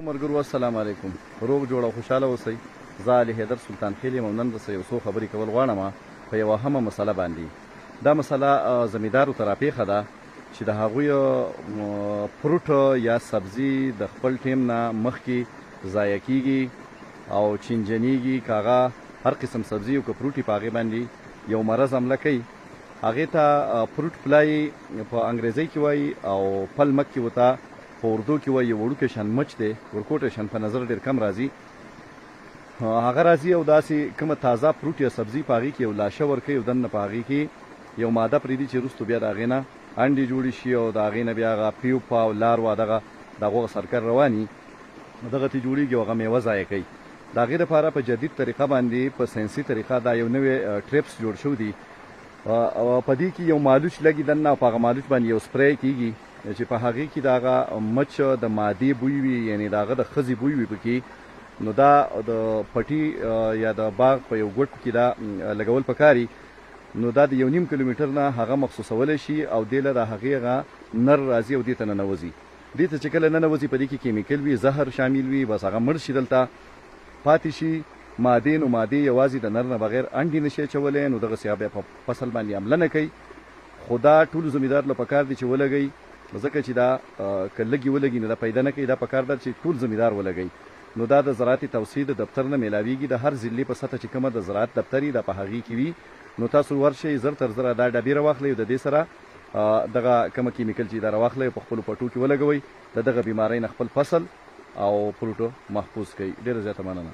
مرګرو السلام علیکم. روغ جوړ او خوشاله اوسئ. زه علي حیدر سلطان خیل یم او نن درسره یو څو خبرې کول غواړم په یوه اهمه مسله باندې. دا مسله زمیندارو ته راپېښه ده چې د هغوی فروټ یا سبزي د خپل ټیم نه مخکې ضایع کیږي او چینجنیږي، که هغه هر قسم سبزي او که فروټ په هغې باندې یو مرض حمله کوي. هغې ته فروټ فلای په انګریزۍ کې وایي او پل مک کې ورته په اردو کې وایي. یو وړوکی شان مچ دی، ورکوټی شان په نظر ډېر کم راځي. هغه راځي او داسې کومه تازه فروټ یا سبزي په هغې کې یو لاشه ورکوي او دننه په هغې کې یو ماده پرېږدي چې وروستو بیا د هغې نه انډې جوړې شي او د هغې نه بیا هغه پیوپا او لاروا د هغو سرکر رواني دغه ته جوړېږي او هغه میوه ضایع کوي. د هغې دپاره په جدید طریقه باندې په ساینسي طریقه دا یو نوی ټریپس جوړ شوي دي. په دې کې یو مالوچ لګي دننه او په هغه مالوچ باندې یو سپری کېږي چې په هغې کې د هغه مچ د مادې بوی وي، یعنې د هغه د ښځې بوی وي پکې. نو دا د پټي یا د باغ په یو ګوټ کې دا لګول پکاري. نو دا د 1.5 کیلومتر نه هغه مخصوصولی شي او دې له د هغې هغه نر راځي او دې ته ننوځي. دې ته چې کله ننوځي په دې کې کیمیکل وي، زهر شامل وي، بس هغه مړ شي دلته پاتې شي مادې. نو مادې یوازې د نر نه بغیر انډې نشي اچولی. نو دغسې بیا په فصل باندې حمله نه کوي. خو دا ټولو زمیندار له پکار دي چې ولګوي، ځکه چې دا که لږې ولګي نو دا پیدا نه کوي. دا پکار ده چې ټول زمیندار ولګوي. نو دا د زراعتي توسعې د دفتر نه میلاویږي. د هر ضلعې په سطحه چې کومه د زراعت دفتر دا په هغې کې وي. نو تاسو ورشئ زر تر زره دا ډبې راواخلئ او د دې سره دغه کومه کیمیکل چې دا راواخلئ په خپلو پټو کې ولګوئ. د دغه بیمارۍ نه خپل فصل او فروټو محفوظ کوي. ډېره زیاته مننه.